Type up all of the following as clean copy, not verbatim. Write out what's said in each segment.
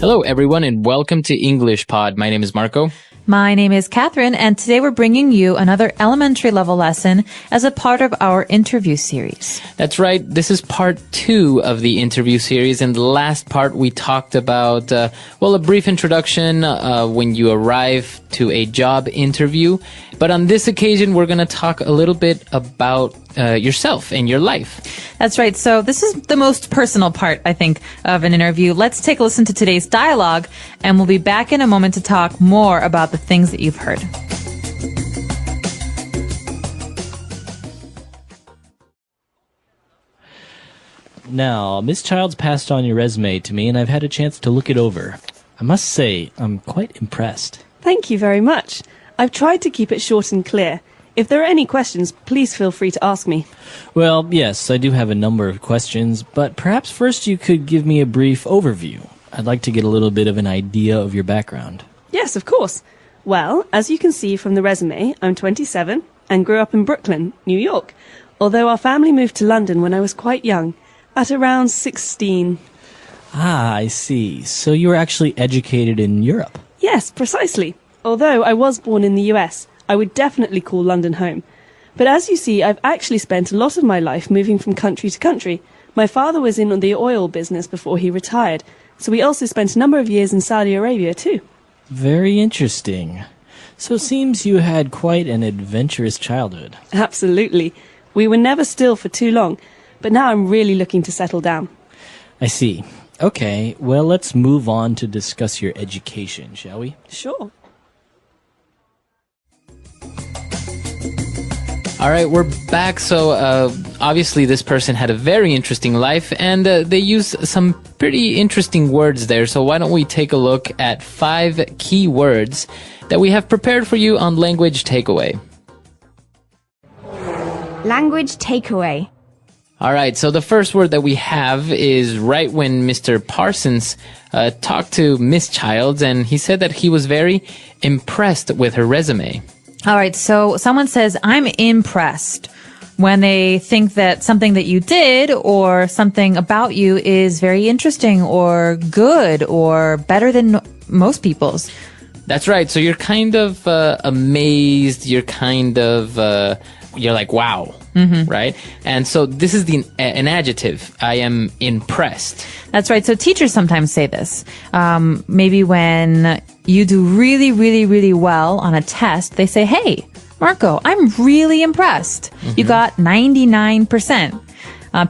Hello, everyone, and welcome to English Pod. My name is Marco. My name is Catherine, and today we're bringing you another elementary level lesson as a part of our interview series. That's right. This is part 2 of the interview series. In the last part, we talked about, a brief introduction when you arrive to a job interview. But on this occasion, we're going to talk a little bit about yourself and your life. That's right. So this is the most personal part, I think, of an interview. Let's take a listen to today's dialogue, and we'll be back in a moment to talk more about the things that you've heard. Now, Miss Childs passed on your resume to me, and I've had a chance to look it over. I must say, I'm quite impressed. Thank you very much. I've tried to keep it short and clear. If there are any questions, please feel free to ask me. Well, yes, I do have a number of questions, but perhaps first you could give me a brief overview. I'd like to get a little bit of an idea of your background. Yes, of course. Well, as you can see from the resume, I'm 27 and grew up in Brooklyn, New York, although our family moved to London when I was quite young, at around 16. Ah, I see. So you were actually educated in Europe? Yes, precisely. Although I was born in the US, I would definitely call London home. But as you see, I've actually spent a lot of my life moving from country to country. My father was in the oil business before he retired, so we also spent a number of years in Saudi Arabia too. Very interesting. So it seems you had quite an adventurous childhood. Absolutely. We were never still for too long, but now I'm really looking to settle down. I see. Okay, well, let's move on to discuss your education, shall we? Sure. All right, we're back. So obviously this person had a very interesting life, and they use some pretty interesting words there. So why don't we take a look at 5 key words that we have prepared for you on Language Takeaway. Language takeaway. All right, so the first word that we have is right when Mr. Parsons talked to Miss Childs, and he said that he was very impressed with her resume. All right, so someone says, I'm impressed when they think that something that you did or something about you is very interesting or good or better than most people's. That's right. So you're kind of amazed. You're kind of, you're like, wow, right? And so this is an adjective. I am impressed. That's right. So teachers sometimes say this. Maybe when you do really, really, really well on a test, they say, hey, Marco, I'm really impressed. You got 99%.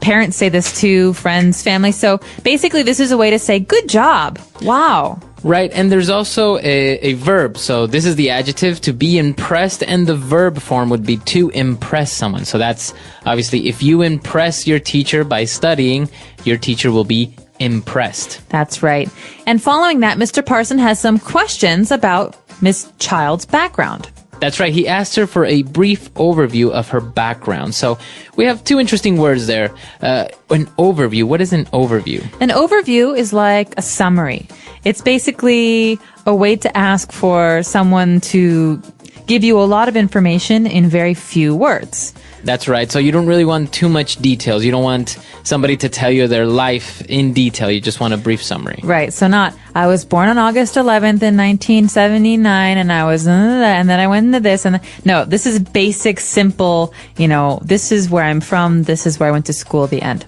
Parents say this to friends, family. So basically, this is a way to say, good job. Wow. Right, and there's also a verb. So this is the adjective, to be impressed, and the verb form would be to impress someone. So that's obviously, if you impress your teacher by studying, your teacher will be impressed. That's right. And following that, Mr. Parson has some questions about Miss Child's background. That's right. He asked her for a brief overview of her background. So we have 2 interesting words there. An overview. What is an overview? An overview is like a summary. It's basically a way to ask for someone to give you a lot of information in very few words. That's right. So you don't really want too much details. You don't want somebody to tell you their life in detail. You just want a brief summary. Right. So not, I was born on August 11th in 1979 and I was, and then I went into this. And no, this is basic, simple, this is where I'm from. This is where I went to school, the end.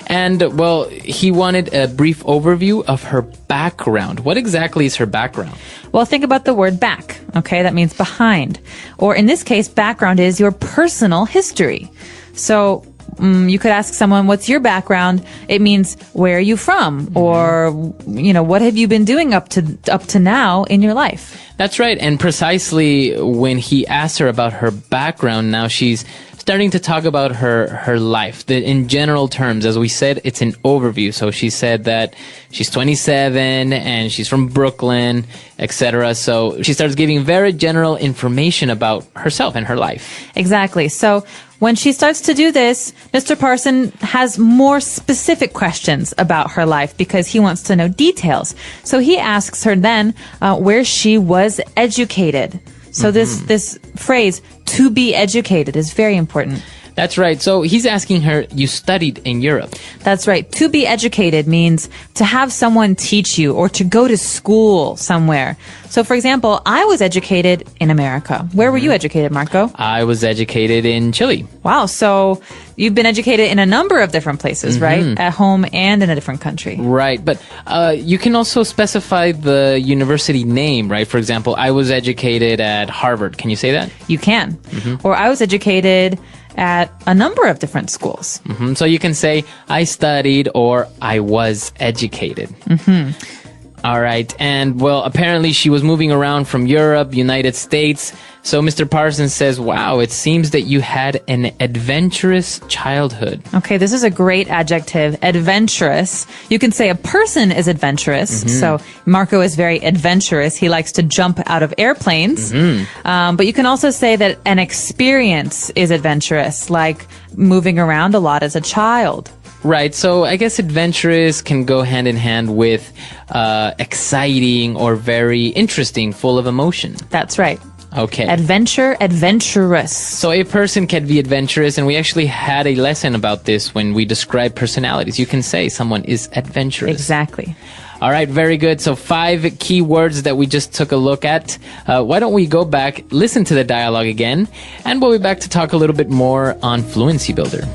And, well, he wanted a brief overview of her background. What exactly is her background? Well, think about the word back. Okay. That means behind. Or in this case, background is your personal history. So you could ask someone, what's your background? It means, where are you from? Or, what have you been doing up to now in your life? That's right. And precisely when he asked her about her background, now she's starting to talk about her life. In general terms, as we said, it's an overview. So she said that she's 27 and she's from Brooklyn, etc. So she starts giving very general information about herself and her life. Exactly. So when she starts to do this, Mr. Parson has more specific questions about her life because he wants to know details. So he asks her then where she was educated. So this phrase, to be educated, is very important. That's right. So he's asking her, you studied in Europe. That's right. To be educated means to have someone teach you or to go to school somewhere. So, for example, I was educated in America. Where were you educated, Marco? I was educated in Chile. Wow. So you've been educated in a number of different places, right? At home and in a different country. Right. But you can also specify the university name, right? For example, I was educated at Harvard. Can you say that? You can. Or I was educated at a number of different schools. So you can say, I studied or I was educated. All right. And, well, apparently she was moving around from Europe, United States. So Mr. Parsons says, wow, it seems that you had an adventurous childhood. Okay, this is a great adjective, adventurous. You can say a person is adventurous. So Marco is very adventurous. He likes to jump out of airplanes. But you can also say that an experience is adventurous, like moving around a lot as a child. Right. So I guess adventurous can go hand in hand with exciting or very interesting, full of emotion. That's right. Okay. Adventurous. So a person can be adventurous, and we actually had a lesson about this when we describe personalities. You can say someone is adventurous. Exactly. All right, very good. So 5 key words that we just took a look at. Why don't we go back, listen to the dialogue again, and we'll be back to talk a little bit more on Fluency Builder.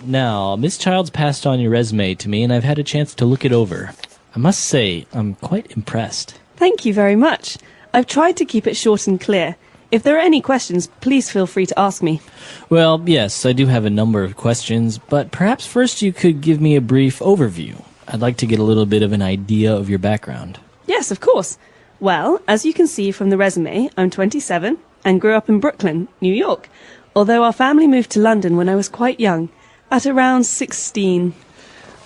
Now, Miss Childs passed on your resume to me, and I've had a chance to look it over. I must say, I'm quite impressed. Thank you very much. I've tried to keep it short and clear. If there are any questions, please feel free to ask me. Well, yes, I do have a number of questions, but perhaps first you could give me a brief overview. I'd like to get a little bit of an idea of your background. Yes, of course. Well, as you can see from the resume, I'm 27 and grew up in Brooklyn, New York, although our family moved to London when I was quite young, at around 16.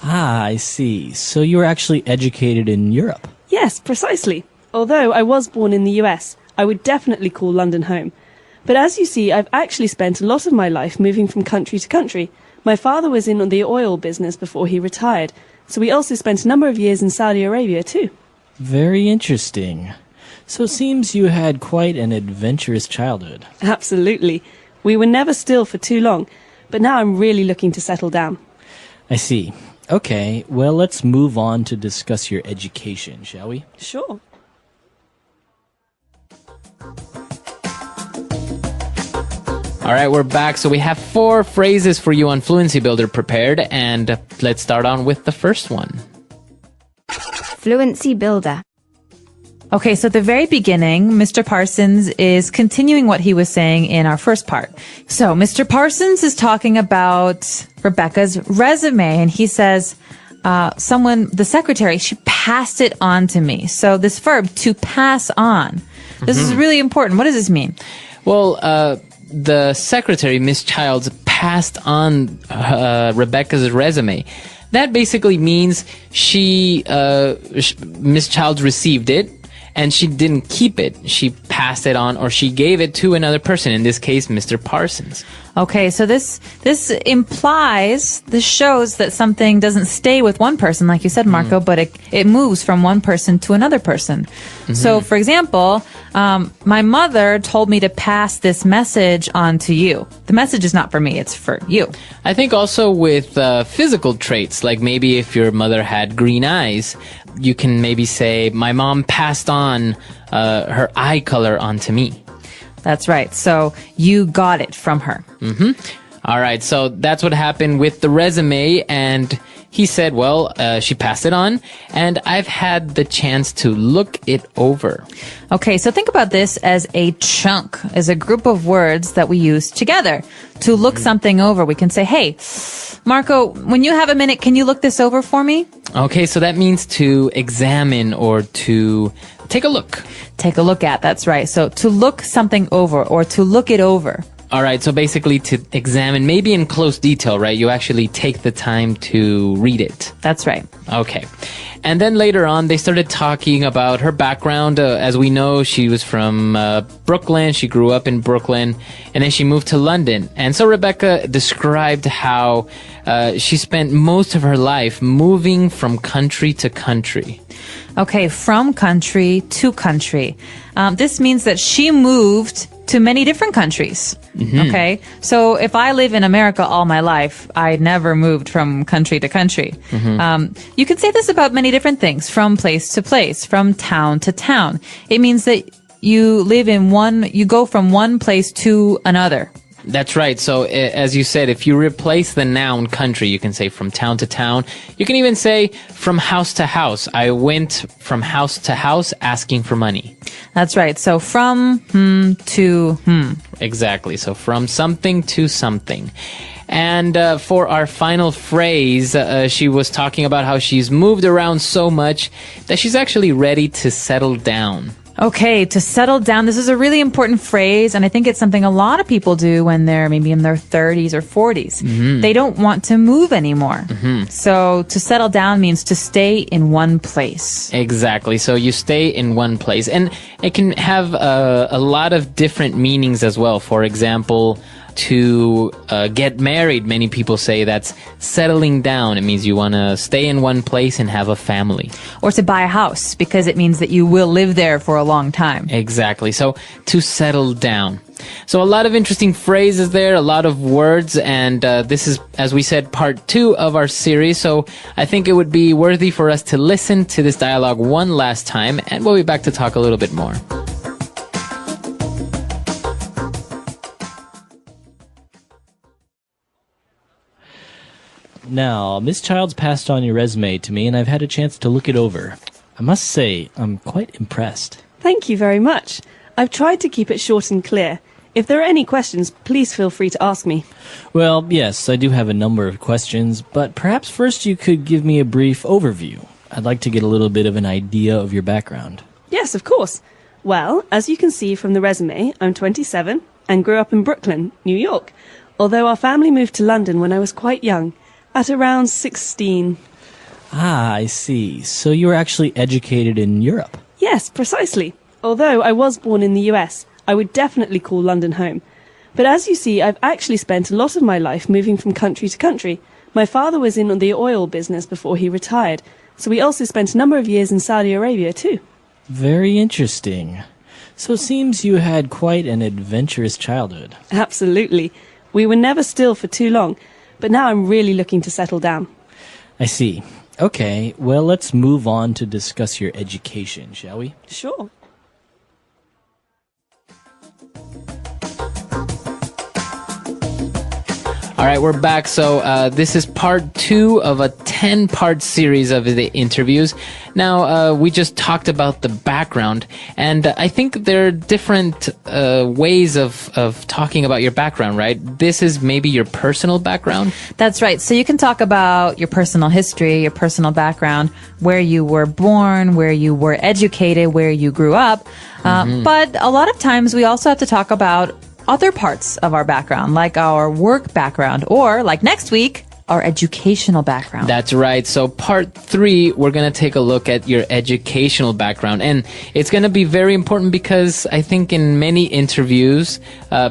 Ah, I see. So you were actually educated in Europe? Yes, precisely. Although I was born in the US, I would definitely call London home. But as you see, I've actually spent a lot of my life moving from country to country. My father was in the oil business before he retired, so we also spent a number of years in Saudi Arabia too. Very interesting. So it seems you had quite an adventurous childhood. Absolutely. We were never still for too long, but now I'm really looking to settle down. I see. Okay, well, let's move on to discuss your education, shall we? Sure. All right, we're back. So we have 4 phrases for you on Fluency Builder prepared, and let's start on with the first one. Fluency Builder. Okay, so at the very beginning, Mr. Parsons is continuing what he was saying in our first part. So Mr. Parsons is talking about Rebecca's resume, and he says, the secretary, she passed it on to me. So this verb, to pass on, this is really important. What does this mean? Well, the secretary, Miss Childs, passed on Rebecca's resume. That basically means Miss Childs received it, and she didn't keep it. She passed it on, or she gave it to another person, in this case, Mr. Parsons. Okay, so this shows that something doesn't stay with one person, like you said, Marco, but it moves from one person to another person. So, for example, my mother told me to pass this message on to you. The message is not for me, it's for you. I think also with physical traits, like maybe if your mother had green eyes, you can maybe say, my mom passed on her eye color onto me. That's right. So you got it from her. All right. So that's what happened with the resume. And he said, well, she passed it on, and I've had the chance to look it over. Okay. So think about this as a chunk, as a group of words that we use together. To look something over, we can say, hey, Marco, when you have a minute, can you look this over for me? Okay. So that means to examine or to take a look. Take a look at, that's right. So to look something over or to look it over. All right, so basically to examine, maybe in close detail, right? You actually take the time to read it. That's right. Okay. And then later on, they started talking about her background. As we know, she was from Brooklyn. She grew up in Brooklyn, and then she moved to London. And so Rebecca described how she spent most of her life moving from country to country. Okay, from country to country. This means that she moved to many different countries. Okay, so if I live in America all my life, I never moved from country to country. You can say this about many different things, from place to place, from town to town. It means that you go from one place to another. That's right. So as you said, if you replace the noun country, you can say from town to town. You can even say from house to house. I went from house to house asking for money. That's right. So from to Exactly. So from something to something. And for our final phrase, she was talking about how she's moved around so much that she's actually ready to settle down. Okay, to settle down. This is a really important phrase, and I think it's something a lot of people do when they're maybe in their 30s or 40s. They don't want to move anymore. So to settle down means to stay in one place. Exactly. So you stay in one place. And it can have a lot of different meanings as well. For example, to get married, many people say that's settling down. It means you want to stay in one place and have a family. Or to buy a house, because it means that you will live there for a long time. Exactly. So to settle down. So a lot of interesting phrases there, a lot of words, and this is, as we said, part 2 of our series. So I think it would be worthy for us to listen to this dialogue one last time, and we'll be back to talk a little bit more. Now, Miss Childs passed on your resume to me, and I've had a chance to look it over. I must say, I'm quite impressed. Thank you very much. I've tried to keep it short and clear. If there are any questions, please feel free to ask me. Well, yes, I do have a number of questions, but perhaps first you could give me a brief overview. I'd like to get a little bit of an idea of your background. Yes, of course. Well, as you can see from the resume, I'm 27 and grew up in Brooklyn, New York, although our family moved to London when I was quite young, at around 16. Ah, I see. So you were actually educated in Europe? Yes, precisely. Although I was born in the US, I would definitely call London home. But as you see, I've actually spent a lot of my life moving from country to country. My father was in the oil business before he retired, so we also spent a number of years in Saudi Arabia too. Very interesting. So it seems you had quite an adventurous childhood. Absolutely. We were never still for too long, but now I'm really looking to settle down. I see. Okay, well, let's move on to discuss your education, shall we? Sure. All right, we're back. So this is part 2 of a 10-part series of the interviews. Now, we just talked about the background, and I think there are different ways of talking about your background, right? This is maybe your personal background? That's right. So you can talk about your personal history, your personal background, where you were born, where you were educated, where you grew up. But a lot of times we also have to talk about other parts of our background, like our work background, or like next week, our educational background. That's right. So part 3, we're going to take a look at your educational background. And it's going to be very important because I think in many interviews,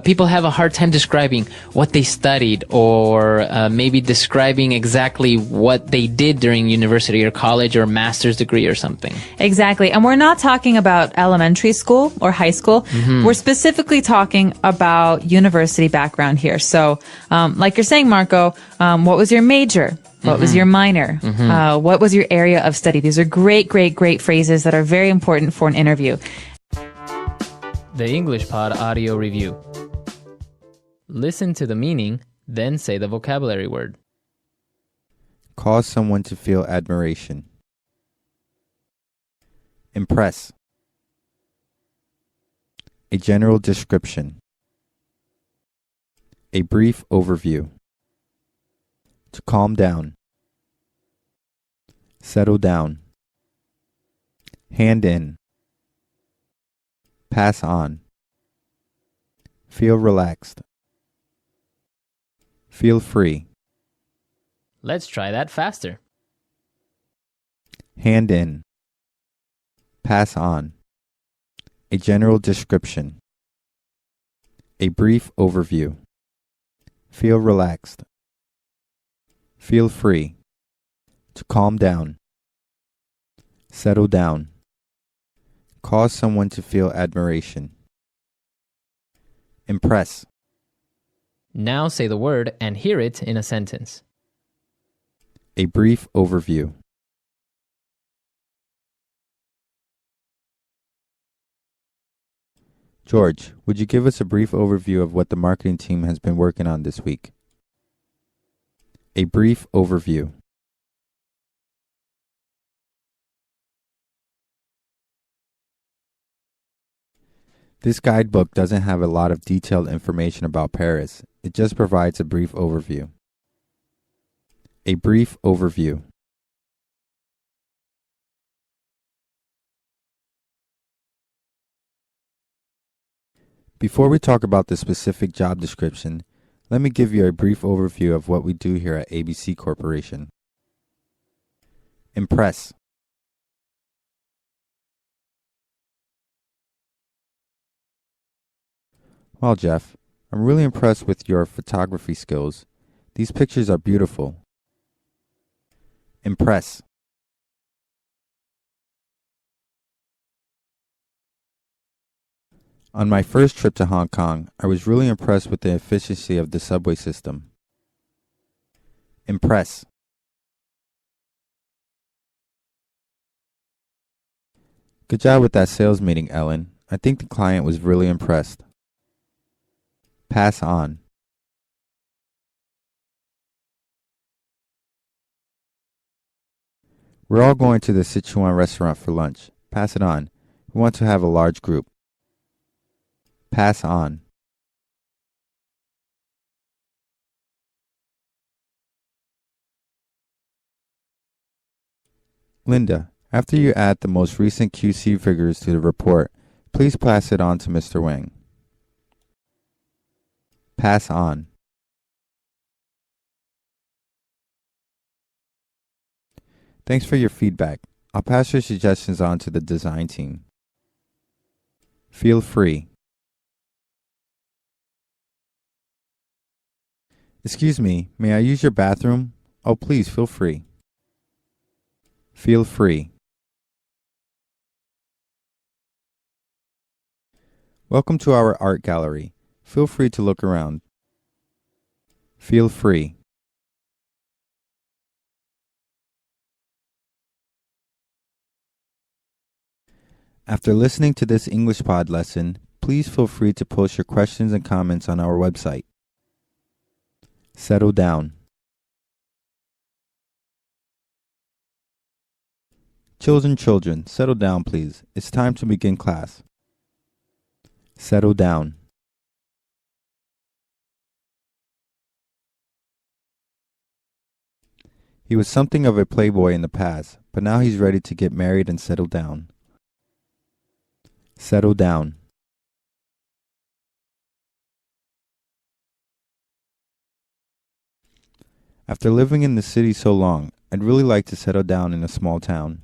people have a hard time describing what they studied or maybe describing exactly what they did during university or college or master's degree or something. Exactly. And we're not talking about elementary school or high school. We're specifically talking about university background here. So, like you're saying, Marco, what was your major? What was your minor? What was your area of study? These are great, great, great phrases that are very important for an interview. The English Pod Audio Review. Listen to the meaning, then say the vocabulary word. Cause someone to feel admiration. Impress. A general description. A brief overview. To calm down. Settle down. Hand in. Pass on. Feel relaxed. Feel free. Let's try that faster. Hand in. Pass on. A general description. A brief overview. Feel relaxed. Feel free. To calm down. Settle down. Cause someone to feel admiration. Impress. Now say the word and hear it in a sentence. A brief overview. George, would you give us a brief overview of what the marketing team has been working on this week? A brief overview. This guidebook doesn't have a lot of detailed information about Paris. It just provides a brief overview. A brief overview. Before we talk about the specific job description, let me give you a brief overview of what we do here at ABC Corporation. Impress. Well, Jeff, I'm really impressed with your photography skills. These pictures are beautiful. Impress. On my first trip to Hong Kong, I was really impressed with the efficiency of the subway system. Impress. Good job with that sales meeting, Ellen. I think the client was really impressed. Pass on. We're all going to the Sichuan restaurant for lunch. Pass it on. We want to have a large group. Pass on. Linda, after you add the most recent QC figures to the report, please pass it on to Mr. Wang. Pass on. Thanks for your feedback. I'll pass your suggestions on to the design team. Feel free. Excuse me, may I use your bathroom? Oh, please, feel free. Feel free. Welcome to our art gallery. Feel free to look around. Feel free. After listening to this English pod lesson, please feel free to post your questions and comments on our website. Settle down. Children, settle down, please. It's time to begin class. Settle down. He was something of a playboy in the past, but now he's ready to get married and settle down. Settle down. After living in the city so long, I'd really like to settle down in a small town.